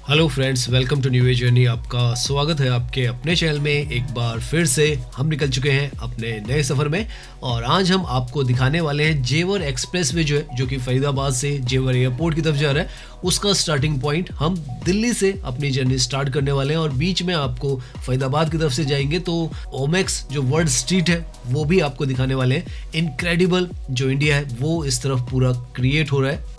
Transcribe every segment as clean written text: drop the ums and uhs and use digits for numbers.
Hello friends, welcome to new a journey. आपका स्वागत है आपके अपने चैनल में। एक बार फिर से हम निकल चुके हैं अपने नए सफ़र में और आज हम आपको दिखाने वाले हैं जेवर एक्सप्रेस वे जो कि फरीदाबाद से जेवर एयरपोर्ट की तरफ जा रहा है, उसका स्टार्टिंग पॉइंट। हम दिल्ली से अपनी जर्नी स्टार्ट करने वाले हैं और बीच में आपको फरीदाबाद की तरफ से जाएंगे तो ओमेक्स जो वर्ल्ड स्ट्रीट है वो भी आपको दिखाने वाले हैं। इनक्रेडिबल जो इंडिया है वो इस तरफ पूरा क्रिएट हो रहा है।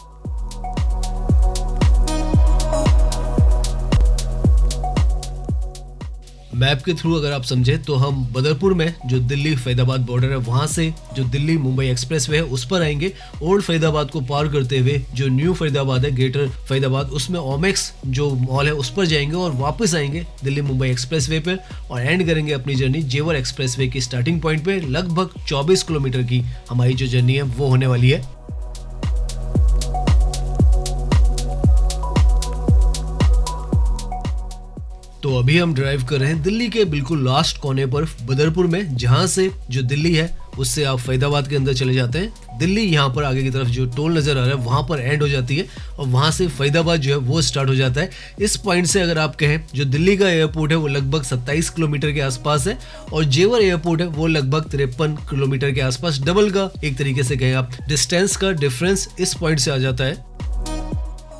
मैप के थ्रू अगर आप समझे तो हम बदरपुर में जो दिल्ली फरीदाबाद बॉर्डर है वहां से जो दिल्ली मुंबई एक्सप्रेस वे है उस पर आएंगे। ओल्ड फरीदाबाद को पार करते हुए जो न्यू फरीदाबाद है, ग्रेटर फरीदाबाद, उसमें ओमेक्स जो मॉल है उस पर जाएंगे और वापस आएंगे दिल्ली मुंबई एक्सप्रेस वे पर और एंड करेंगे अपनी जर्नी जेवर एक्सप्रेस वे की स्टार्टिंग पॉइंट पे। लगभग 24 किलोमीटर की हमारी जो जर्नी है वो होने वाली है। तो अभी हम ड्राइव कर रहे हैं दिल्ली के बिल्कुल लास्ट कोने पर बदरपुर में, जहां से जो दिल्ली है उससे आप फरीदाबाद के अंदर चले जाते हैं। दिल्ली यहाँ पर आगे की तरफ जो टोल नजर आ रहा है वहां पर एंड हो जाती है और वहां से फरीदाबाद जो है वो स्टार्ट हो जाता है। इस पॉइंट से अगर आप कहें जो दिल्ली का एयरपोर्ट है वो लगभग 27 किलोमीटर के आसपास है और जेवर एयरपोर्ट है वो लगभग 53 किलोमीटर के आसपास। डबल का एक तरीके से कहें आप डिस्टेंस का डिफरेंस इस पॉइंट से आ जाता है।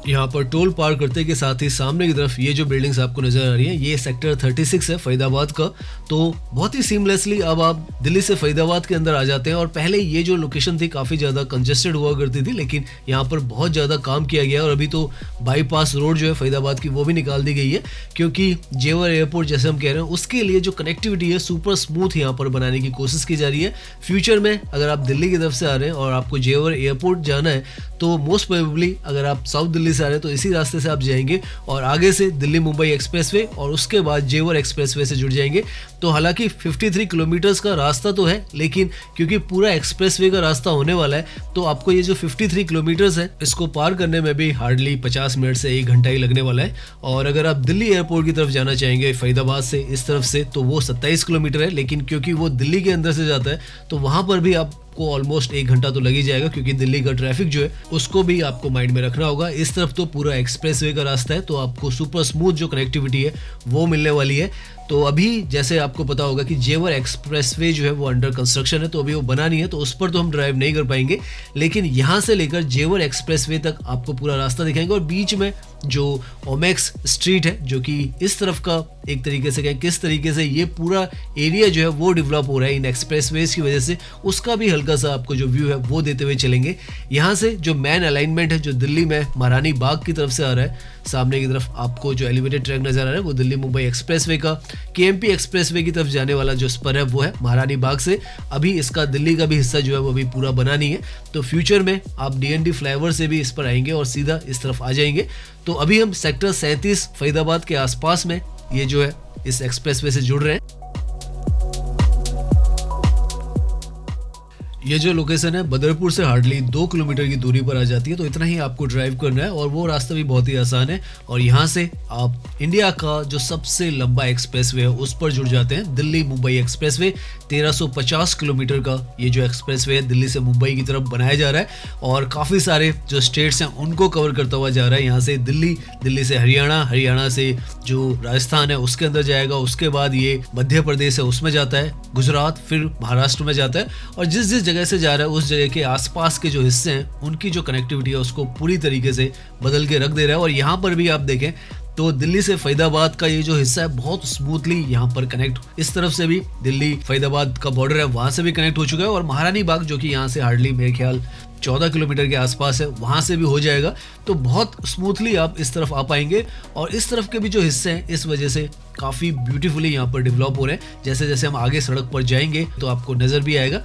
यहाँ पर टोल पार करते के साथ ही सामने की तरफ ये जो बिल्डिंग्स आपको नजर आ रही हैं ये सेक्टर 36 है फरीदाबाद का। तो बहुत ही सीमलेसली अब आप दिल्ली से फरीदाबाद के अंदर आ जाते हैं और पहले ये जो लोकेशन थी काफ़ी ज़्यादा कंजेस्टेड हुआ करती थी, लेकिन यहाँ पर बहुत ज़्यादा काम किया गया और अभी तो बाईपास रोड जो है फरीदाबाद की वो भी निकाल दी गई है, क्योंकि जेवर एयरपोर्ट जैसे हम कह रहे हैं उसके लिए जो कनेक्टिविटी है सुपर स्मूथ यहाँ पर बनाने की कोशिश की जा रही है। फ्यूचर में अगर आप दिल्ली की तरफ से आ रहे हैं और आपको जेवर एयरपोर्ट जाना है तो मोस्ट प्रोबेबली अगर आप साउथ दिल्ली से आ रहे हैं तो इसी रास्ते से आप जाएंगे और आगे से दिल्ली मुंबई एक्सप्रेसवे और उसके बाद जेवर एक्सप्रेसवे से जुड़ जाएंगे। तो हालांकि 53 किलोमीटर्स का रास्ता तो है, लेकिन क्योंकि पूरा एक्सप्रेसवे का रास्ता होने वाला है तो आपको ये जो 53 किलोमीटर्स है इसको पार करने में भी हार्डली 50 मिनट से 1 घंटा ही लगने वाला है। और अगर आप दिल्ली एयरपोर्ट की तरफ जाना चाहेंगे फरीदाबाद से इस तरफ से तो वो 27 किलोमीटर है, लेकिन क्योंकि वो दिल्ली के अंदर से जाता है तो वहां पर भी आप को ऑलमोस्ट 1 घंटा तो लग ही जाएगा, क्योंकि दिल्ली का ट्रैफिक जो है उसको भी आपको माइंड में रखना होगा। इस तरफ तो पूरा एक्सप्रेसवे का रास्ता है तो आपको सुपर स्मूथ जो कनेक्टिविटी है वो मिलने वाली है। तो अभी जैसे आपको पता होगा कि जेवर एक्सप्रेसवे जो है वो अंडर कंस्ट्रक्शन है, तो अभी वो बना नहीं है तो उस पर तो हम ड्राइव नहीं कर पाएंगे, लेकिन यहाँ से लेकर जेवर एक्सप्रेसवे तक आपको पूरा रास्ता दिखाएंगे। और बीच में जो ओमेक्स स्ट्रीट है जो कि इस तरफ का एक तरीके से कहें किस तरीके से ये पूरा एरिया जो है वो डेवलप हो रहा है इन एक्सप्रेसवेज की वजह से, उसका भी हल्का सा आपको जो व्यू है वो देते हुए चलेंगे। यहाँ से जो मेन अलाइनमेंट है जो दिल्ली में महारानी बाग की तरफ से आ रहा है, सामने की तरफ आपको जो एलिवेटेड ट्रैक नजर आ रहा है वो दिल्ली मुंबई एक्सप्रेसवे का। केएमपी एक्सप्रेसवे की तरफ जाने वाला जो स्पर है वो है महारानी बाग से। अभी इसका दिल्ली का भी हिस्सा जो है वो अभी पूरा बना नहीं है, तो फ्यूचर में आप डीएनडी फ्लाईओवर से भी इस पर आएंगे और सीधा इस तरफ आ जाएंगे। तो अभी हम सेक्टर 37 फरीदाबाद के आसपास में ये जो है इस एक्सप्रेसवे से जुड़ रहे हैं। ये जो लोकेशन है बदरपुर से हार्डली 2 किलोमीटर की दूरी पर आ जाती है, तो इतना ही आपको ड्राइव करना है और वो रास्ता भी बहुत ही आसान है। और यहाँ से आप इंडिया का जो सबसे लंबा एक्सप्रेसवे है उस पर जुड़ जाते हैं, दिल्ली मुंबई एक्सप्रेसवे। 1350 किलोमीटर का ये जो एक्सप्रेसवे है दिल्ली से मुंबई की तरफ बनाया जा रहा है और काफ़ी सारे जो स्टेट्स हैं उनको कवर करता हुआ जा रहा है। यहाँ से दिल्ली से हरियाणा, हरियाणा से जो राजस्थान है उसके अंदर जाएगा, उसके बाद ये मध्य प्रदेश है उसमें जाता है, गुजरात, फिर महाराष्ट्र में जाता है और जिस जगह से जा रहा है उस जगह के आसपास के जो हिस्से हैं उनकी जो कनेक्टिविटी है उसको पूरी तरीके से बदल के रख दे रहा है। और यहाँ पर भी आप देखें तो दिल्ली से फरीदाबाद का ये जो हिस्सा है बहुत स्मूथली यहाँ पर कनेक्ट, इस तरफ से भी दिल्ली फरीदाबाद का बॉर्डर है वहां से भी कनेक्ट हो चुका है और महारानी बाग जो कि यहाँ से हार्डली मेरे ख्याल 14 किलोमीटर के आसपास है वहां से भी हो जाएगा। तो बहुत स्मूथली आप इस तरफ आ पाएंगे और इस तरफ के भी जो हिस्से हैं इस वजह से काफी ब्यूटीफुली यहाँ पर डेवलप हो रहे हैं। जैसे जैसे हम आगे सड़क पर जाएंगे तो आपको नजर भी आएगा।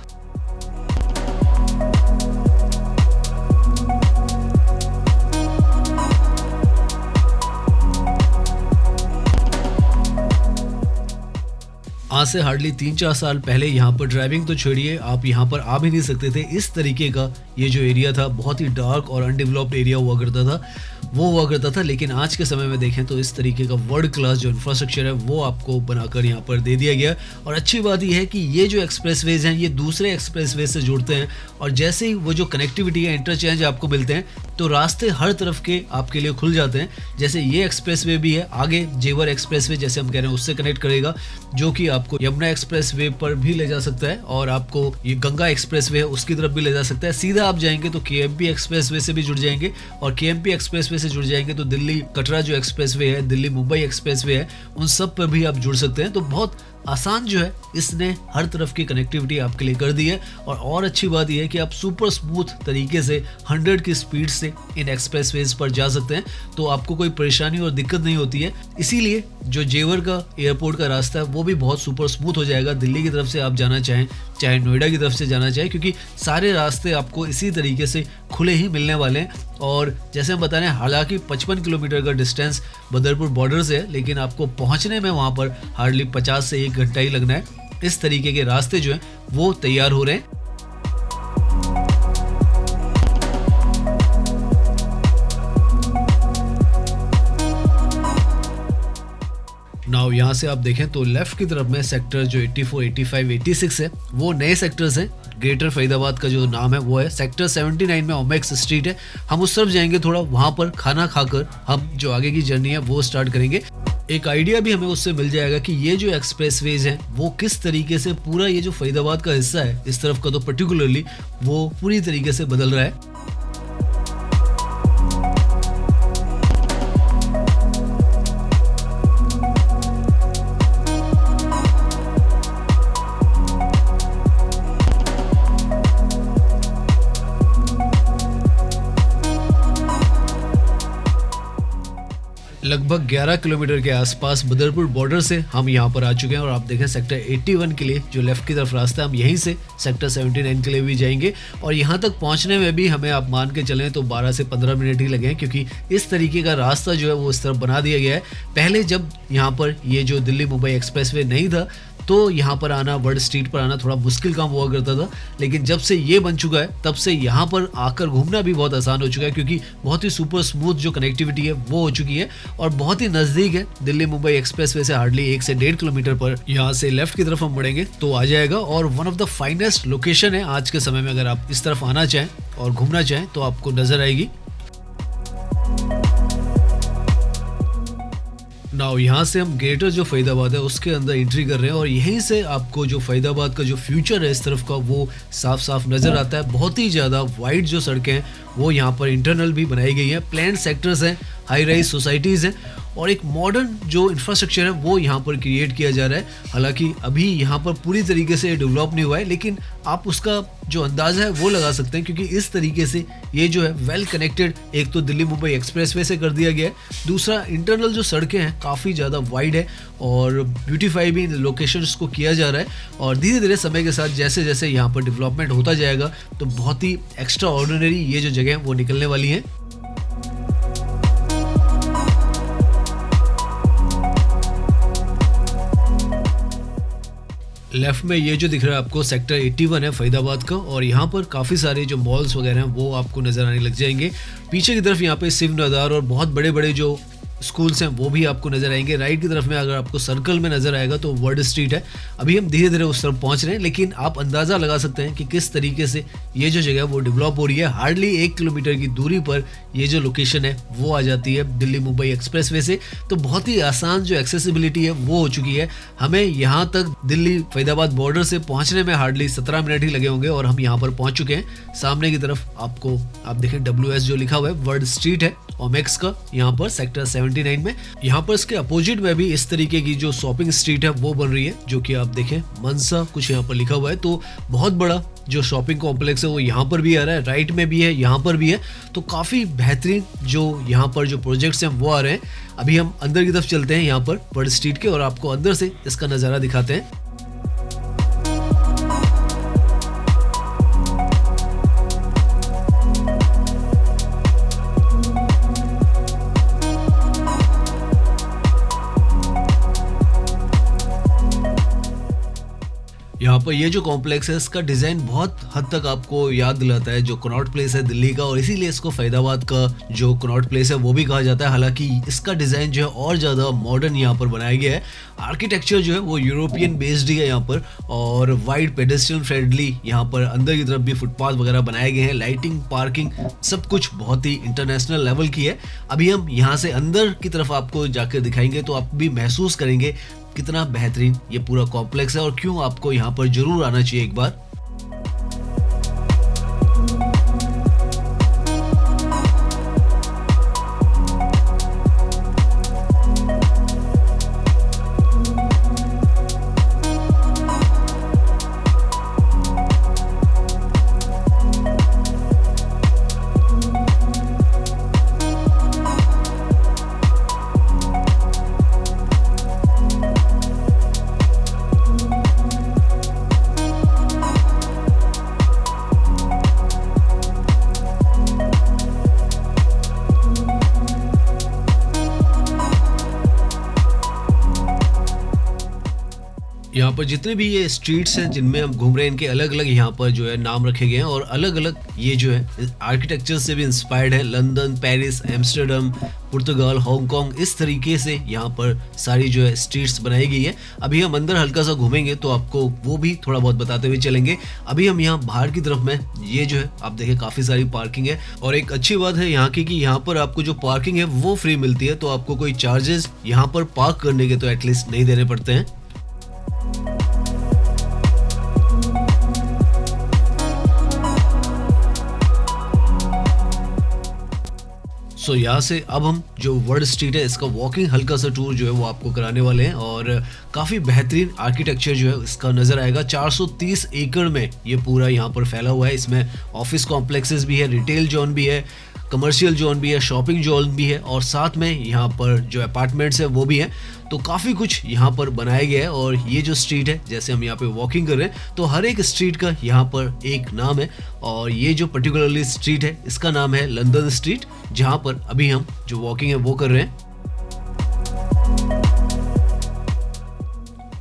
आज से हार्डली 3-4 साल पहले यहाँ पर ड्राइविंग तो छोड़िए, आप यहाँ पर आ भी नहीं सकते थे। इस तरीके का ये जो एरिया था बहुत ही डार्क और अनडेवलप्ड एरिया हुआ करता था, लेकिन आज के समय में देखें तो इस तरीके का वर्ल्ड क्लास जो इंफ्रास्ट्रक्चर है वो आपको बनाकर यहाँ पर दे दिया गया। और अच्छी बात यह है कि ये जो एक्सप्रेसवेज हैं ये दूसरे एक्सप्रेसवेज से जुड़ते हैं और जैसे ही वो जो कनेक्टिविटी है, इंटरचेंज आपको मिलते हैं तो रास्ते हर तरफ के आपके लिए खुल जाते हैं। जैसे ये एक्सप्रेसवे भी है, आगे जेवर एक्सप्रेसवे जैसे हम कह रहे हैं उससे कनेक्ट करेगा, जो कि आपको यमुना एक्सप्रेसवे पर भी ले जा सकता है और आपको ये गंगा एक्सप्रेसवे है उसकी तरफ भी ले जा सकता है। सीधा आप जाएंगे तो केएमपी एक्सप्रेसवे से भी जुड़ जाएंगे, और केएमपी एक्सप्रेसवे से जुड़ जाएंगे तो दिल्ली कटरा जो एक्सप्रेसवे है, दिल्ली मुंबई एक्सप्रेसवे है, उन सब पर भी आप जुड़ सकते हैं। तो बहुत आसान जो है इसने हर तरफ की कनेक्टिविटी आपके लिए कर दी है। और अच्छी बात यह है कि आप सुपर स्मूथ तरीके से 100 की स्पीड से इन एक्सप्रेसवेज पर जा सकते हैं, तो आपको कोई परेशानी और दिक्कत नहीं होती है। इसीलिए जो जेवर का एयरपोर्ट का रास्ता है वो भी बहुत सुपर स्मूथ हो जाएगा, दिल्ली की तरफ से आप जाना चाहें चाहे नोएडा की तरफ से जाना चाहें, क्योंकि सारे रास्ते आपको इसी तरीके से खुले ही मिलने वाले हैं। और जैसे हम बता रहे हैं, हालांकि 55 किलोमीटर का डिस्टेंस बदरपुर बॉर्डर से है, लेकिन आपको पहुंचने में वहां पर हार्डली 50 से 1 घंटा ही लगना है। इस तरीके के रास्ते जो हैं वो तैयार हो रहे हैं। नाउ यहाँ से आप देखें तो लेफ्ट की तरफ में सेक्टर जो 84, 85, 86 है वो नए सेक्टर्स हैं। ग्रेटर फरीदाबाद का जो नाम है वो है सेक्टर 79 में ओमेक्स स्ट्रीट है। हम उस तरफ जाएंगे, थोड़ा वहां पर खाना खाकर हम जो आगे की जर्नी है वो स्टार्ट करेंगे। एक आइडिया भी हमें उससे मिल जाएगा कि ये जो एक्सप्रेसवेज हैं वो किस तरीके से पूरा ये जो फरीदाबाद का हिस्सा है इस तरफ का तो पर्टिकुलरली वो पूरी तरीके से बदल रहा है। लगभग 11 किलोमीटर के आसपास बदरपुर बॉर्डर से हम यहाँ पर आ चुके हैं, और आप देखें सेक्टर 81 के लिए जो लेफ्ट की तरफ रास्ता है, हम यहीं से सेक्टर 79 के लिए भी जाएंगे। और यहाँ तक पहुँचने में भी हमें आप मान के चलें तो 12 से 15 मिनट ही लगे हैं, क्योंकि इस तरीके का रास्ता जो है वो इस तरफ बना दिया गया है। पहले जब यहाँ पर ये जो दिल्ली मुंबई एक्सप्रेसवे नहीं था तो यहाँ पर आना, वर्ल्ड स्ट्रीट पर आना थोड़ा मुश्किल काम हुआ करता था, लेकिन जब से ये बन चुका है तब से यहाँ पर आकर घूमना भी बहुत आसान हो चुका है, क्योंकि बहुत ही सुपर स्मूथ जो कनेक्टिविटी है वो हो चुकी है और बहुत ही नज़दीक है। दिल्ली मुंबई एक्सप्रेसवे से हार्डली 1 से 1.5 किलोमीटर पर यहाँ से लेफ्ट की तरफ हम बढ़ेंगे तो आ जाएगा। और one of the finest location है आज के समय में, अगर आप इस तरफ आना चाहें और घूमना चाहें तो आपको नजर आएगी। नाउ यहाँ से हम ग्रेटर जो फरीदाबाद है उसके अंदर एंट्री कर रहे हैं, और यहीं से आपको जो फरीदाबाद का जो फ्यूचर है इस तरफ का वो साफ साफ नज़र आता है। बहुत ही ज़्यादा वाइड जो सड़कें हैं वो यहाँ पर इंटरनल भी बनाई गई हैं, प्लान सेक्टर्स हैं, हाई राइज सोसाइटीज़ हैं, और एक मॉडर्न जो इंफ्रास्ट्रक्चर है वो यहाँ पर क्रिएट किया जा रहा है। हालांकि अभी यहाँ पर पूरी तरीके से डेवलप नहीं हुआ है, लेकिन आप उसका जो अंदाज़ा है वो लगा सकते हैं, क्योंकि इस तरीके से ये जो है वेल कनेक्टेड, एक तो दिल्ली मुंबई एक्सप्रेसवे से कर दिया गया है, दूसरा इंटरनल जो सड़कें हैं काफ़ी ज़्यादा वाइड है और ब्यूटीफाई भी लोकेशंस को किया जा रहा है। और धीरे धीरे समय के साथ जैसे जैसे यहाँ पर डेवलपमेंट होता जाएगा तो बहुत ही एक्स्ट्रा ऑर्डिनरी ये जो जगह है वो निकलने वाली हैं। लेफ्ट में ये जो दिख रहा है आपको सेक्टर 81 है फरीदाबाद का, और यहाँ पर काफ़ी सारे जो मॉल्स वगैरह हैं वो आपको नज़र आने लग जाएंगे। पीछे की तरफ यहाँ पे शिव नदार और बहुत बड़े बड़े जो स्कूल्स हैं वो भी आपको नज़र आएंगे। राइट की तरफ में अगर आपको सर्कल में नज़र आएगा तो वर्ल्ड स्ट्रीट है। अभी हम धीरे धीरे उस तरफ पहुंच रहे हैं, लेकिन आप अंदाज़ा लगा सकते हैं कि किस तरीके से ये जो जगह वो डेवलप हो रही है। हार्डली 1 किलोमीटर की दूरी पर ये जो लोकेशन है वो आ जाती है दिल्ली मुंबई एक्सप्रेसवे से, तो बहुत ही आसान जो एक्सेसिबिलिटी है वो हो चुकी है। हमें यहाँ तक दिल्ली फरीदाबाद बॉर्डर से पहुँचने में हार्डली 17 मिनट ही लगे होंगे और हम यहाँ पर पहुँच चुके हैं। सामने की तरफ आपको आप देखें WS जो लिखा हुआ है वर्ल्ड स्ट्रीट है ओमेक्स का, यहाँ पर सेक्टर 79 में। यहाँ पर इसके अपोजिट में भी इस तरीके की जो शॉपिंग स्ट्रीट है वो बन रही है, जो कि आप देखें मनसा कुछ यहाँ पर लिखा हुआ है। तो बहुत बड़ा जो शॉपिंग कॉम्प्लेक्स है वो यहाँ पर भी आ रहा है, राइट में भी है, यहाँ पर भी है। तो काफ़ी बेहतरीन जो यहाँ पर जो प्रोजेक्ट्स हैं वो आ रहे हैं। अभी हम अंदर की तरफ चलते हैं यहाँ पर वर्ल्ड स्ट्रीट के, और आपको अंदर से इसका नज़ारा दिखाते हैं। यहाँ यहाँ पर ये जो कॉम्प्लेक्स है इसका डिजाइन बहुत हद तक आपको याद दिलाता है जो कनॉट प्लेस है दिल्ली का, और इसीलिए इसको फरीदाबाद का जो कनॉट प्लेस है वो भी कहा जाता है। हालांकि इसका डिजाइन जो है और ज्यादा मॉडर्न यहाँ पर बनाया गया है। आर्किटेक्चर जो है वो यूरोपियन बेस्ड ही है यहाँ पर, और वाइड पेडेस्ट्रियन फ्रेंडली यहाँ पर अंदर की तरफ भी फुटपाथ वगैरह बनाए गए हैं। लाइटिंग, पार्किंग सब कुछ बहुत ही इंटरनेशनल लेवल की है। अभी हम यहाँ से अंदर की तरफ आपको जाकर दिखाएंगे तो आप भी महसूस करेंगे कितना बेहतरीन ये पूरा कॉम्प्लेक्स है और क्यों आपको यहाँ पर जरूर आना चाहिए एक बार। यहाँ पर जितने भी ये स्ट्रीट्स हैं जिनमें हम घूम रहे हैं इनके अलग अलग यहाँ पर जो है नाम रखे गए हैं, और अलग अलग ये जो है आर्किटेक्चर से भी इंस्पायर्ड है। लंदन, पेरिस, एम्स्टर्डम, पुर्तगाल, हांगकांग, इस तरीके से यहाँ पर सारी जो है स्ट्रीट्स बनाई गई है। अभी हम अंदर हल्का सा घूमेंगे तो आपको वो भी थोड़ा बहुत बताते हुए चलेंगे। अभी हम यहाँ बाहर की तरफ में ये जो है आप देखें काफ़ी सारी पार्किंग है, और एक अच्छी बात है यहाँ की कि यहाँ पर आपको जो पार्किंग है वो फ्री मिलती है, तो आपको कोई चार्जेस यहाँ पर पार्क करने के तो एटलीस्ट नहीं देने पड़ते हैं। यहाँ से अब हम जो वर्ल्ड स्ट्रीट है इसका वॉकिंग हल्का सा टूर जो है वो आपको कराने वाले हैं, और काफ़ी बेहतरीन आर्किटेक्चर जो है इसका नज़र आएगा। 430 एकड़ में ये पूरा यहाँ पर फैला हुआ है। इसमें ऑफिस कॉम्प्लेक्सेस भी है, रिटेल जोन भी है, कमर्शियल जोन भी है, शॉपिंग जोन भी है, और साथ में यहाँ पर जो अपार्टमेंट्स है वो भी हैं। तो काफ़ी कुछ यहाँ पर बनाया गया है। और ये जो स्ट्रीट है जैसे हम यहाँ पे वॉकिंग कर रहे हैं तो हर एक स्ट्रीट का यहाँ पर एक नाम है, और ये जो पर्टिकुलरली स्ट्रीट है इसका नाम है लंदन स्ट्रीट, जहाँ पर अभी हम जो वॉकिंग है वो कर रहे हैं।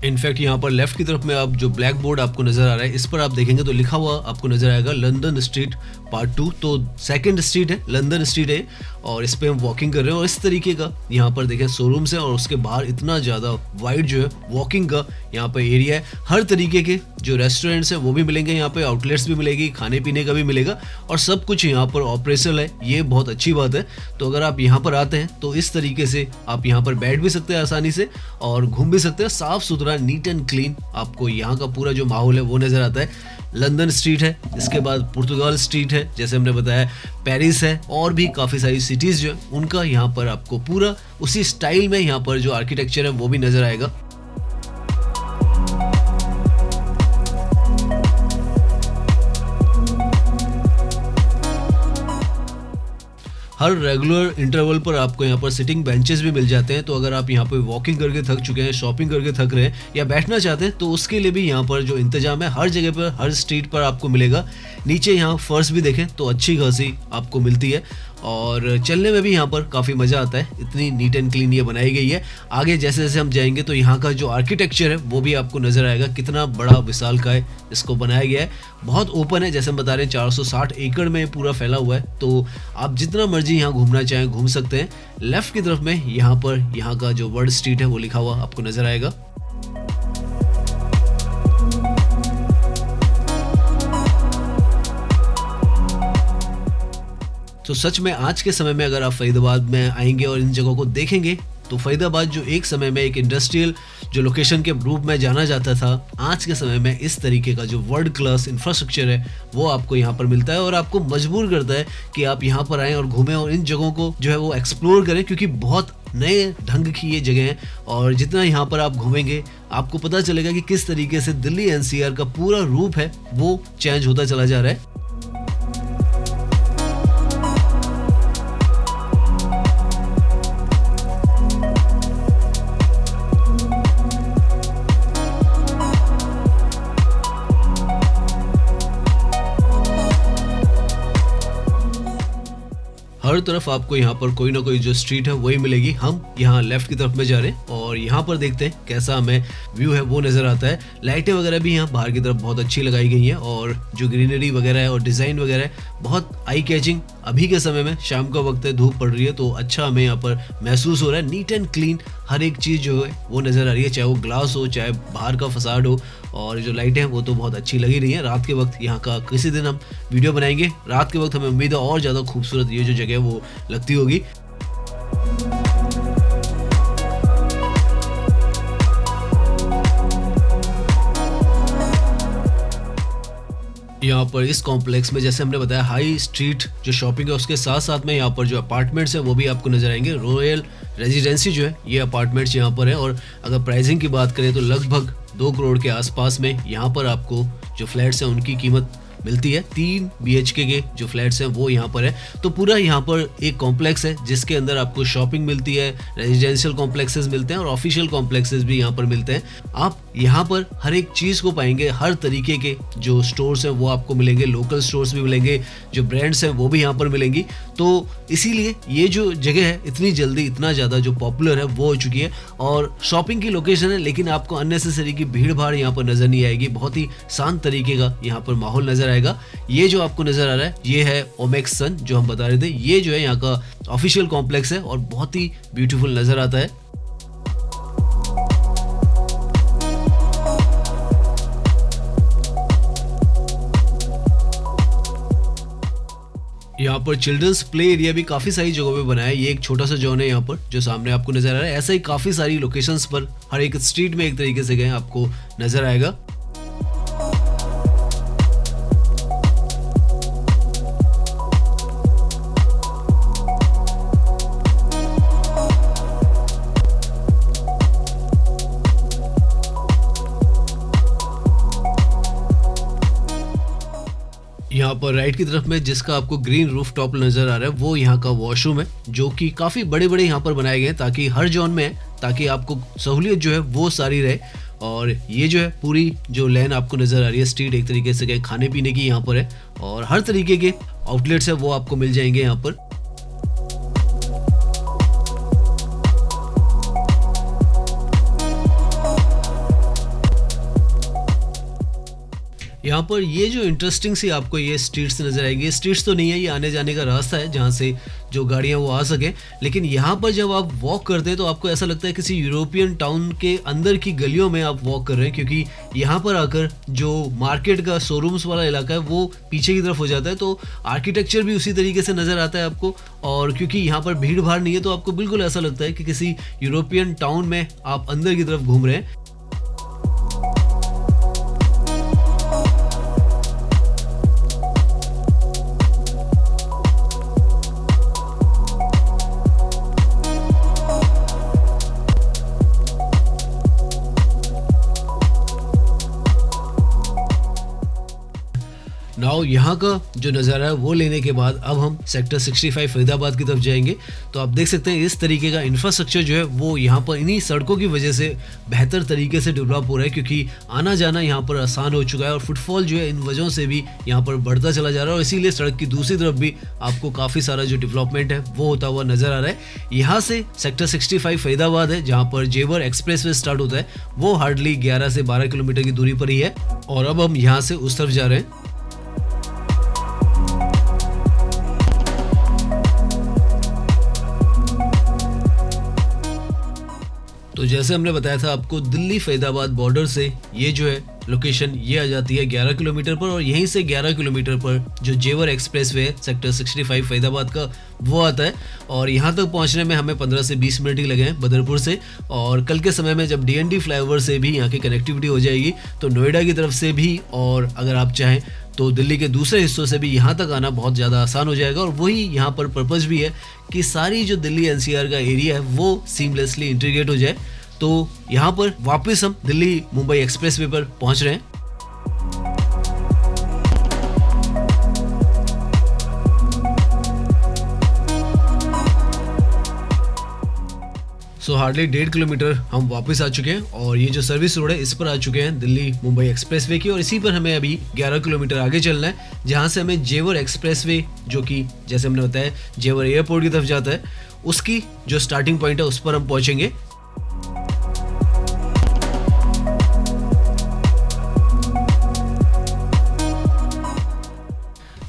इनफैक्ट यहाँ पर लेफ्ट की तरफ में आप जो ब्लैक बोर्ड आपको नजर आ रहा है इस पर आप देखेंगे तो लिखा हुआ आपको नजर आएगा लंदन स्ट्रीट पार्ट 2। तो सेकंड स्ट्रीट है, लंदन स्ट्रीट है, और इस पे हम वॉकिंग कर रहे हैं। और इस तरीके का यहाँ पर देखें शोरूम्स है, और उसके बाहर इतना ज़्यादा वाइड जो है वॉकिंग का यहाँ पर एरिया है। हर तरीके के जो रेस्टोरेंट्स है वो भी मिलेंगे यहाँ पे, आउटलेट्स भी मिलेगी, खाने पीने का भी मिलेगा, और सब कुछ यहाँ पर ऑपरेशनल है। ये बहुत अच्छी बात है। तो अगर आप यहाँ पर आते हैं तो इस तरीके से आप यहाँ पर बैठ भी सकते हैं आसानी से और घूम भी सकते हैं। साफ सुथरा, नीट एंड क्लीन आपको यहाँ का पूरा जो माहौल है वो नज़र आता है। लंदन स्ट्रीट है, इसके बाद पुर्तगाल स्ट्रीट है जैसे हमने बताया, पेरिस है, और भी काफ़ी सारी सिटीज़ जो है उनका यहाँ पर आपको पूरा उसी स्टाइल में यहाँ पर जो आर्किटेक्चर है वो भी नज़र आएगा। हर रेगुलर इंटरवल पर आपको यहाँ पर सिटिंग बेंचेस भी मिल जाते हैं। तो अगर आप यहाँ पर वॉकिंग करके थक चुके हैं, शॉपिंग करके थक रहे हैं, या बैठना चाहते हैं तो उसके लिए भी यहाँ पर जो इंतजाम है हर जगह पर, हर स्ट्रीट पर आपको मिलेगा। नीचे यहाँ फर्श भी देखें तो अच्छी खासी आपको मिलती है, और चलने में भी यहाँ पर काफ़ी मज़ा आता है। इतनी नीट एंड क्लीन ये बनाई गई है। आगे जैसे जैसे हम जाएंगे तो यहाँ का जो आर्किटेक्चर है वो भी आपको नज़र आएगा, कितना बड़ा विशालकाय इसको बनाया गया है। बहुत ओपन है, जैसे हम बता रहे हैं 460 एकड़ में पूरा फैला हुआ है। तो आप जितना मर्जी यहाँ घूमना चाहें घूम सकते हैं। लेफ्ट की तरफ में यहाँ पर यहाँ का जो वर्ल्ड स्ट्रीट है वो लिखा हुआ आपको नज़र आएगा। तो सच में आज के समय में अगर आप फरीदाबाद में आएंगे और इन जगहों को देखेंगे तो फरीदाबाद जो एक समय में एक इंडस्ट्रियल जो लोकेशन के रूप में जाना जाता था, आज के समय में इस तरीके का जो वर्ल्ड क्लास इंफ्रास्ट्रक्चर है वो आपको यहाँ पर मिलता है, और आपको मजबूर करता है कि आप यहाँ पर आएँ और घूमें और इन जगहों को जो है वो एक्सप्लोर करें, क्योंकि बहुत नए ढंग की ये जगह हैं। और जितना यहाँ पर आप घूमेंगे आपको पता चलेगा कि किस तरीके से दिल्ली एनसीआर का पूरा रूप है वो चेंज होता चला जा रहा है। हर तरफ आपको यहाँ पर कोई ना कोई जो स्ट्रीट है वही मिलेगी। हम यहाँ लेफ्ट की तरफ में जा रहे हैं और यहाँ पर देखते हैं कैसा हमें व्यू है वो नज़र आता है। लाइटें वगैरह भी यहाँ बाहर की तरफ बहुत अच्छी लगाई गई हैं और जो ग्रीनरी वगैरह है और डिज़ाइन वगैरह है बहुत आई कैचिंग। अभी के समय में शाम का वक्त है, धूप पड़ रही है तो अच्छा हमें यहाँ पर महसूस हो रहा है। नीट एंड क्लीन हर एक चीज़ जो है वो नज़र आ रही है, चाहे वो ग्लास हो चाहे बाहर का फसाड हो, और जो लाइटें हैं वो तो बहुत अच्छी लगी रही हैं। रात के वक्त यहाँ का किसी दिन हम वीडियो बनाएंगे, रात के वक्त हमें उम्मीद है और ज़्यादा खूबसूरत ये जो जगह है वो लगती होगी। यहाँ पर इस कॉम्प्लेक्स में जैसे हमने बताया हाई स्ट्रीट जो शॉपिंग है उसके साथ साथ में यहाँ पर जो अपार्टमेंट्स हैं वो भी आपको नजर आएंगे। रॉयल रेजिडेंसी जो है ये अपार्टमेंट्स यहाँ पर है और अगर प्राइसिंग की बात करें तो लगभग 2 करोड़ के आसपास में यहाँ पर आपको जो फ्लैट्स हैं उनकी कीमत मिलती है। 3 BHK के जो फ्लैट्स हैं वो यहाँ पर है। तो पूरा यहाँ पर एक कॉम्प्लेक्स है जिसके अंदर आपको शॉपिंग मिलती है, रेजिडेंशियल कॉम्प्लेक्सेस मिलते हैं और ऑफिशियल कॉम्प्लेक्सेस भी यहाँ पर मिलते हैं। आप यहाँ पर हर एक चीज़ को पाएंगे, हर तरीके के जो स्टोर्स हैं वो आपको मिलेंगे, लोकल स्टोर्स भी मिलेंगे, जो ब्रांड्स हैं वो भी यहाँ पर मिलेंगी। तो इसीलिए ये जो जगह है इतनी जल्दी इतना ज़्यादा जो पॉपुलर है वो हो चुकी है और शॉपिंग की लोकेशन है, लेकिन आपको अननेसेसरी की भीड़ भाड़ यहाँ पर नज़र नहीं आएगी। बहुत ही शांत तरीके का यहाँ पर माहौल नज़र आएगा। ये जो आपको नज़र आ रहा है ये है ओमेक्स सन जो हम बता रहे थे। ये जो है यहाँ का ऑफिशियल कॉम्प्लेक्स है और बहुत ही ब्यूटीफुल नज़र आता है। यहाँ पर चिल्ड्रंस प्ले एरिया भी काफ़ी सारी जगहों पे बना है। ये एक छोटा सा जोन है यहाँ पर जो सामने आपको नजर आ रहा है। ऐसा ही काफ़ी सारी लोकेशंस पर हर एक स्ट्रीट में एक तरीके से गए आपको नजर आएगा। यहाँ पर राइट की तरफ में जिसका आपको ग्रीन रूफ टॉप नजर आ रहा है वो यहाँ का वॉशरूम है जो कि काफ़ी बड़े बड़े यहाँ पर बनाए गए हैं ताकि हर जोन में है, ताकि आपको सहूलियत जो है वो सारी रहे। और ये जो है पूरी जो लेन आपको नज़र आ रही है स्ट्रीट एक तरीके से खाने पीने की यहाँ पर है और हर तरीके के आउटलेट्स है वो आपको मिल जाएंगे यहाँ पर। यहाँ पर ये जो इंटरेस्टिंग सी आपको ये स्ट्रीट्स नज़र आएगी, स्ट्रीट्स तो नहीं है, ये आने जाने का रास्ता है जहाँ से जो गाड़ियाँ वो आ सकें। लेकिन यहाँ पर जब आप वॉक करते हैं तो आपको ऐसा लगता है किसी यूरोपियन टाउन के अंदर की गलियों में आप वॉक कर रहे हैं, क्योंकि यहाँ पर आकर जो मार्केट का शोरूम्स वाला इलाका है वो पीछे की तरफ हो जाता है। तो आर्किटेक्चर भी उसी तरीके से नज़र आता है आपको, और क्योंकि यहाँ पर भीड़ भाड़ नहीं है तो आपको बिल्कुल ऐसा लगता है कि किसी यूरोपियन टाउन में आप अंदर की तरफ घूम रहे हैं। नाउ यहाँ का जो नज़ारा है वो लेने के बाद अब हम सेक्टर 65 फरीदाबाद की तरफ जाएंगे। तो आप देख सकते हैं इस तरीके का इंफ्रास्ट्रक्चर जो है वो यहाँ पर इन्हीं सड़कों की वजह से बेहतर तरीके से डेवलप हो रहा है, क्योंकि आना जाना यहाँ पर आसान हो चुका है और फुटफॉल जो है इन वजहों से भी यहाँ पर बढ़ता चला जा रहा है और इसीलिए सड़क की दूसरी तरफ भी आपको काफ़ी सारा जो डेवलपमेंट है वो होता हुआ नज़र आ रहा है। यहाँ से सेक्टर 65 फरीदाबाद है जहाँ पर जेवर एक्सप्रेस वे स्टार्ट होता है, वो हार्डली 11 से 12 किलोमीटर की दूरी पर ही है और अब हम यहाँ से उस तरफ जा रहे हैं। तो जैसे हमने बताया था आपको दिल्ली फरीदाबाद बॉर्डर से ये जो है लोकेशन ये आ जाती है 11 किलोमीटर पर, और यहीं से 11 किलोमीटर पर जो जेवर एक्सप्रेस वे है सेक्टर 65 फरीदाबाद का वो आता है और यहाँ तक पहुँचने में हमें 15 से 20 मिनट ही लगे हैं बदरपुर से। और कल के समय में जब DND फ्लाईओवर से भी यहाँ की कनेक्टिविटी हो जाएगी तो नोएडा की तरफ से भी, और अगर आप चाहें तो दिल्ली के दूसरे हिस्सों से भी यहाँ तक आना बहुत ज़्यादा आसान हो जाएगा। और वही यहाँ पर पर्पज़ भी है कि सारी जो दिल्ली NCR का एरिया है वो सीमलेसली इंटीग्रेट हो जाए। तो यहाँ पर वापस हम दिल्ली मुंबई एक्सप्रेसवे पर पहुँच रहे हैं। सो हार्डली 1.5 किलोमीटर हम वापस आ चुके हैं और ये जो सर्विस रोड है इस पर आ चुके हैं दिल्ली मुंबई एक्सप्रेसवे की, और इसी पर हमें अभी 11 किलोमीटर आगे चलना है, जहाँ से हमें जेवर एक्सप्रेसवे, जो कि जैसे हमने बताया जेवर एयरपोर्ट की तरफ जाता है, उसकी जो स्टार्टिंग पॉइंट है उस पर हम पहुंचेंगे।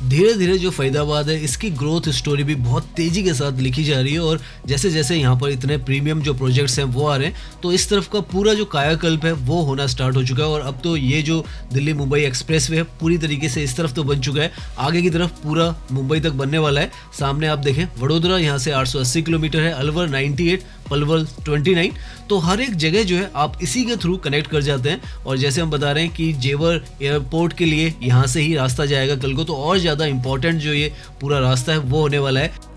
धीरे धीरे जो फरीदाबाद है इसकी ग्रोथ स्टोरी भी बहुत तेजी के साथ लिखी जा रही है, और जैसे जैसे यहाँ पर इतने प्रीमियम जो प्रोजेक्ट्स हैं वो आ रहे हैं, तो इस तरफ का पूरा जो कायाकल्प है वो होना स्टार्ट हो चुका है। और अब तो ये जो दिल्ली मुंबई एक्सप्रेसवे है पूरी तरीके से इस तरफ तो बन चुका है, आगे की तरफ पूरा मुंबई तक बनने वाला है। सामने आप देखें वडोदरा यहाँ से 880 किलोमीटर है, अलवर 98, पलवल 29, तो हर एक जगह जो है आप इसी के थ्रू कनेक्ट कर जाते हैं। और जैसे हम बता रहे हैं कि जेवर एयरपोर्ट के लिए यहाँ से ही रास्ता जाएगा कल को, तो और ज़्यादा इंपॉर्टेंट जो ये पूरा रास्ता है वो होने वाला है।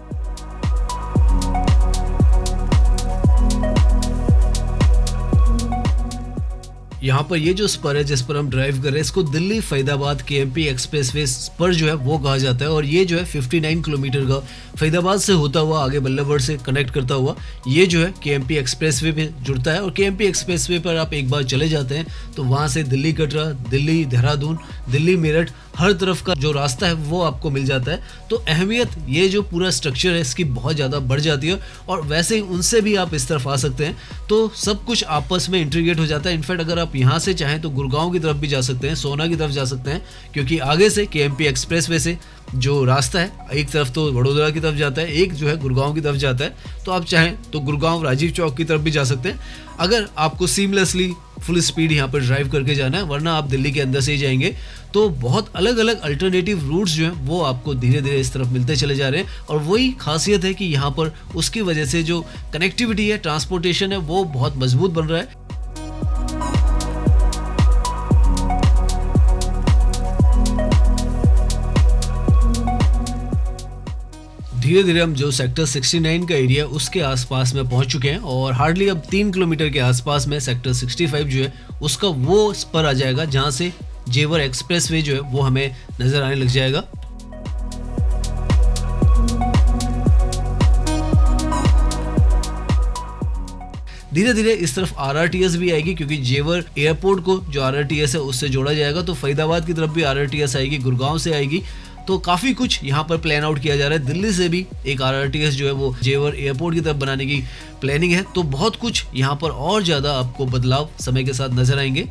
यहाँ पर ये जो स्पर है जिस पर हम ड्राइव कर रहे हैं इसको Delhi Faridabad KMP expressway spur जो है वो कहा जाता है, और ये जो है 59 किलोमीटर का फरीदाबाद से होता हुआ आगे बल्लभगढ़ से कनेक्ट करता हुआ ये जो है केएमपी एक्सप्रेसवे पे जुड़ता है। और केएमपी एक्सप्रेसवे पर आप एक बार चले जाते हैं तो वहाँ से दिल्ली कटरा, दिल्ली देहरादून, दिल्ली मेरठ, हर तरफ का जो रास्ता है वो आपको मिल जाता है। तो अहमियत ये जो पूरा स्ट्रक्चर है इसकी बहुत ज़्यादा बढ़ जाती है, और वैसे ही उनसे भी आप इस तरफ आ सकते हैं, तो सब कुछ आपस में इंटीग्रेट हो जाता है। इनफैक्ट अगर आप यहाँ से चाहें तो गुड़गांव की तरफ भी जा सकते हैं, सोना की तरफ जा सकते हैं, क्योंकि आगे से केएमपी एक्सप्रेसवे से जो रास्ता है एक तरफ तो वडोदरा की तरफ जाता है, एक जो है गुड़गांव की तरफ जाता है, तो आप चाहें तो गुड़गांव राजीव चौक की तरफ भी जा सकते हैं अगर आपको सीमलेसली फुल स्पीड यहाँ पर ड्राइव करके जाना है, वरना आप दिल्ली के अंदर से ही जाएंगे। तो बहुत अलग अलग अल्टरनेटिव रूट्स जो हैं वो आपको धीरे धीरे इस तरफ मिलते चले जा रहे हैं, और वही खासियत है कि यहाँ पर उसकी वजह से जो कनेक्टिविटी है, ट्रांसपोर्टेशन है, वो बहुत मजबूत बन रहा है। धीरे धीरे हम जो सेक्टर 69 का एरिया है उसके आसपास में पहुंच चुके हैं, और हार्डली अब 3 किलोमीटर के आसपास में सेक्टर 65 जो है उसका वो स्पर आ जाएगा, जहां से जेवर एक्सप्रेसवे जो है वो हमें नजर आने लग जाएगा। धीरे धीरे इस तरफ आरआरटीएस भी आएगी, क्योंकि जेवर एयरपोर्ट को जो आरआरटीएस है उससे जोड़ा जाएगा, तो फरीदाबाद की तरफ भी आरआरटीएस आएगी, गुड़गांव से आएगी। तो काफ़ी कुछ यहाँ पर प्लान आउट किया जा रहा है। दिल्ली से भी एक आरआरटीएस जो है वो जेवर एयरपोर्ट की तरफ बनाने की प्लानिंग है, तो बहुत कुछ यहाँ पर और ज़्यादा आपको बदलाव समय के साथ नजर आएंगे।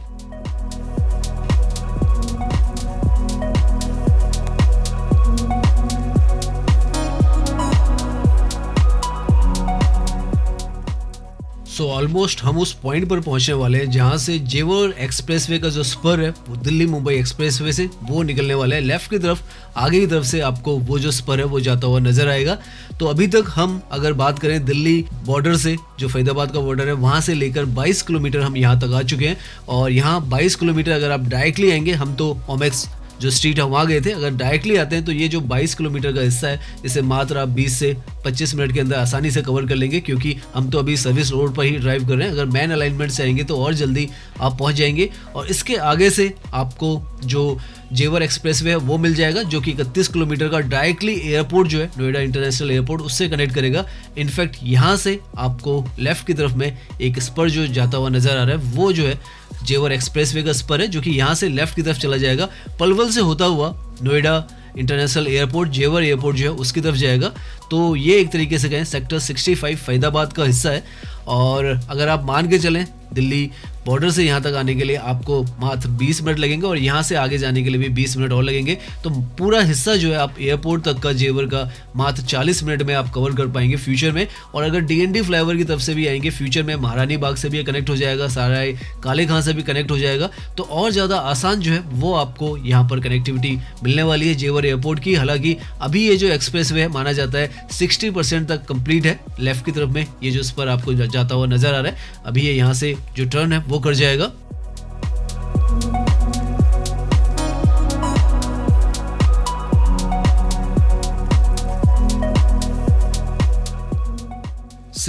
सो ऑलमोस्ट हम उस पॉइंट पर पहुंचने वाले हैं जहां से जेवर एक्सप्रेसवे का जो स्पर है वो दिल्ली मुंबई एक्सप्रेसवे से वो निकलने वाला है। लेफ्ट की तरफ आगे की तरफ से आपको वो जो स्पर है वो जाता हुआ नजर आएगा। तो अभी तक हम अगर बात करें दिल्ली बॉर्डर से, जो फरीदाबाद का बॉर्डर है, वहां से लेकर 22 किलोमीटर हम यहाँ तक आ चुके हैं, और यहाँ 22 किलोमीटर अगर आप डायरेक्टली आएंगे, हम तो ओमेक्स जो स्ट्रीट है वहाँ गए थे, अगर डायरेक्टली आते हैं तो ये जो 22 किलोमीटर का हिस्सा है इसे मात्र आप 20 से 25 मिनट के अंदर आसानी से कवर कर लेंगे, क्योंकि हम तो अभी सर्विस रोड पर ही ड्राइव कर रहे हैं। अगर मैन अलाइनमेंट से आएंगे तो और जल्दी आप पहुँच जाएंगे, और इसके आगे से आपको जो जेवर एक्सप्रेसवे है वो मिल जाएगा, जो कि 31 किलोमीटर का डायरेक्टली एयरपोर्ट जो है नोएडा इंटरनेशनल एयरपोर्ट उससे कनेक्ट करेगा। इनफैक्ट यहाँ से आपको लेफ्ट की तरफ में एक स्पर जो जाता हुआ नजर आ रहा है वो जो है जेवर एक्सप्रेसवे का स्पर है, जो कि यहाँ से लेफ्ट की तरफ चला जाएगा, पलवल से होता हुआ नोएडा इंटरनेशनल एयरपोर्ट, जेवर एयरपोर्ट जो है उसकी तरफ जाएगा। तो ये एक तरीके से कहें सेक्टर 65 फरीदाबाद का हिस्सा है, और अगर आप मान के चलें दिल्ली बॉर्डर से यहाँ तक आने के लिए आपको मात्र 20 मिनट लगेंगे, और यहाँ से आगे जाने के लिए भी 20 मिनट और लगेंगे। तो पूरा हिस्सा जो है आप एयरपोर्ट तक का जेवर का मात्र 40 मिनट में आप कवर कर पाएंगे फ्यूचर में। और अगर डीएनडी फ्लाईओवर की तरफ से भी आएंगे फ्यूचर में, महारानी बाग से भी कनेक्ट हो जाएगा, साराय काले खां से भी कनेक्ट हो जाएगा, तो और ज़्यादा आसान जो है वो आपको यहाँ पर कनेक्टिविटी मिलने वाली है जेवर एयरपोर्ट की। हालांकि अभी ये जो एक्सप्रेसवे है माना जाता है 60% तक कंप्लीट है। लेफ्ट की तरफ में ये जो स्पर आपको जाता हुआ नजर आ रहा है, अभी ये यहाँ से जो टर्न है वो कर जाएगा।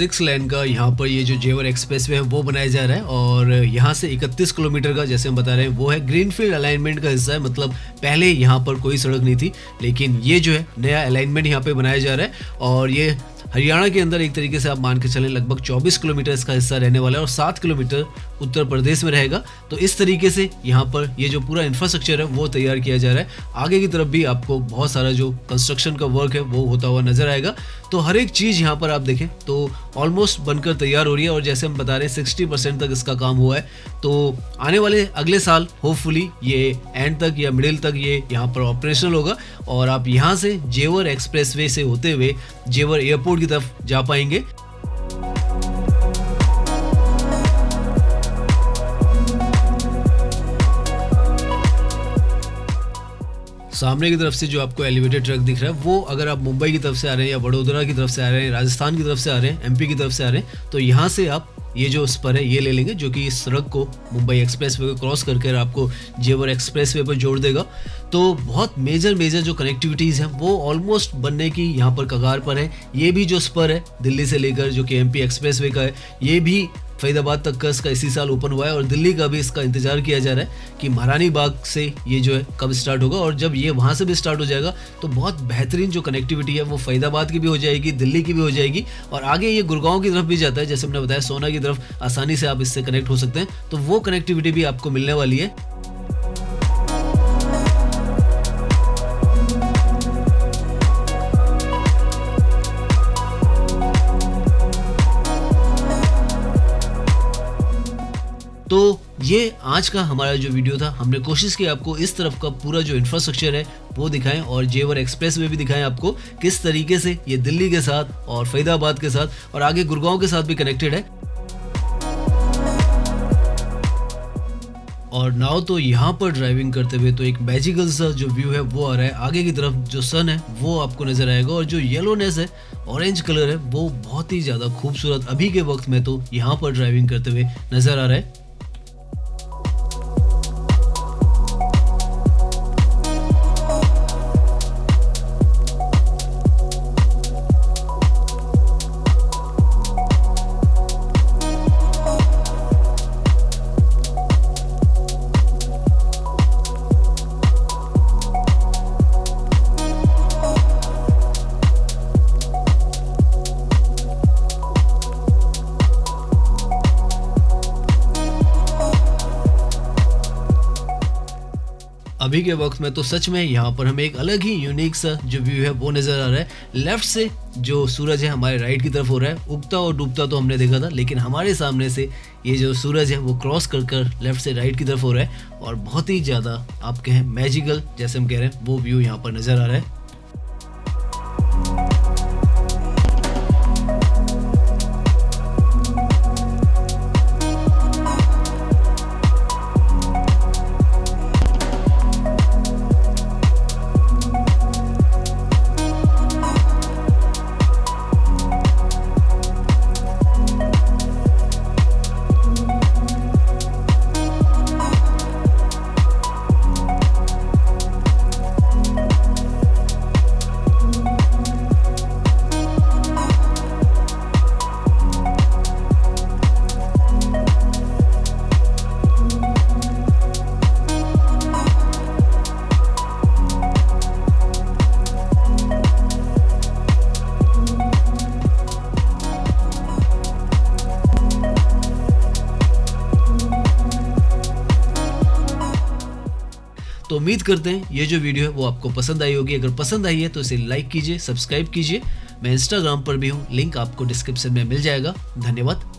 6 लेन का यहाँ पर ये जो जेवर एक्सप्रेस वे है वो बनाया जा रहा है और यहाँ से 31 किलोमीटर का जैसे हम बता रहे हैं वो है ग्रीनफील्ड अलाइनमेंट का हिस्सा है। मतलब पहले यहाँ पर कोई सड़क नहीं थी, लेकिन ये जो है नया अलाइनमेंट यहाँ पे बनाया जा रहा है और ये हरियाणा के अंदर एक तरीके से आप मान के चलें लगभग 24 किलोमीटर इसका हिस्सा रहने वाला है और 7 किलोमीटर उत्तर प्रदेश में रहेगा। तो इस तरीके से यहाँ पर ये जो पूरा इंफ्रास्ट्रक्चर है वो तैयार किया जा रहा है। आगे की तरफ भी आपको बहुत सारा जो कंस्ट्रक्शन का वर्क है वो होता हुआ नजर आएगा। तो हर एक चीज़ यहाँ पर आप देखें तो ऑलमोस्ट बनकर तैयार हो रही है और जैसे हम बता रहे हैं 60% तक इसका काम हुआ है। तो आने वाले अगले साल होपफुली ये एंड तक या मिडिल तक ये यहाँ पर ऑपरेशनल होगा और आप यहाँ से जेवर एक्सप्रेसवे से होते हुए जेवर एयरपोर्ट की तरफ जा पाएंगे। सामने की तरफ से जो आपको एलिवेटेड ट्रक दिख रहा है वो अगर आप मुंबई की तरफ से आ रहे हैं या वडोदरा की तरफ से आ रहे हैं, राजस्थान की तरफ से आ रहे हैं, एमपी की तरफ से आ रहे हैं, तो यहाँ से आप ये जो स्पर है ये ले लेंगे जो कि इस सड़क को मुंबई एक्सप्रेसवे को क्रॉस करके आपको जेवर एक्सप्रेसवे पर जोड़ देगा। तो बहुत मेजर जो कनेक्टिविटीज़ हैं वो ऑलमोस्ट बनने की यहाँ पर कगार पर है। ये भी जो स्पर है दिल्ली से लेकर जो कि एमपी एक्सप्रेसवे का है ये भी फरीदाबाद तक का इसका इसी साल ओपन हुआ है और दिल्ली का भी इसका इंतजार किया जा रहा है कि महारानी बाग से ये जो है कब स्टार्ट होगा और जब ये वहाँ से भी स्टार्ट हो जाएगा तो बहुत बेहतरीन जो कनेक्टिविटी है वो फरीदाबाद की भी हो जाएगी, दिल्ली की भी हो जाएगी और आगे ये गुड़गांव की तरफ भी जाता है। जैसे हमने बताया सोना की तरफ आसानी से आप इससे कनेक्ट हो सकते हैं, तो वो कनेक्टिविटी भी आपको मिलने वाली है। तो ये आज का हमारा जो वीडियो था, हमने कोशिश की आपको इस तरफ का पूरा जो इंफ्रास्ट्रक्चर है वो दिखाएं और जेवर एक्सप्रेस वे भी दिखाएं आपको किस तरीके से ये दिल्ली के साथ और फरीदाबाद के साथ और आगे गुड़गांव के साथ भी कनेक्टेड है। और नाउ तो यहाँ पर ड्राइविंग करते हुए तो एक मैजिकल सा जो व्यू है वो आ रहा है। आगे की तरफ जो सन है वो आपको नजर आएगा और जो येलोनेस है, ऑरेंज कलर है, वो बहुत ही ज़्यादा खूबसूरत अभी के वक्त में तो यहाँ पर ड्राइविंग करते हुए नजर आ रहा है। अभी के वक्त में तो सच में यहाँ पर हमें एक अलग ही यूनिक सा जो व्यू है वो नजर आ रहा है। लेफ्ट से जो सूरज है हमारे राइट की तरफ हो रहा है, उगता और डूबता तो हमने देखा था, लेकिन हमारे सामने से ये जो सूरज है वो क्रॉस कर लेफ्ट से राइट की तरफ हो रहा है और बहुत ही ज़्यादा आप कहें मैजिकल जैसे हम कह रहे हैं वो व्यू यहाँ पर नजर आ रहा है। तो उम्मीद करते हैं ये जो वीडियो है वो आपको पसंद आई होगी। अगर पसंद आई है तो इसे लाइक कीजिए, सब्सक्राइब कीजिए। मैं इंस्टाग्राम पर भी हूँ, लिंक आपको डिस्क्रिप्शन में मिल जाएगा। धन्यवाद।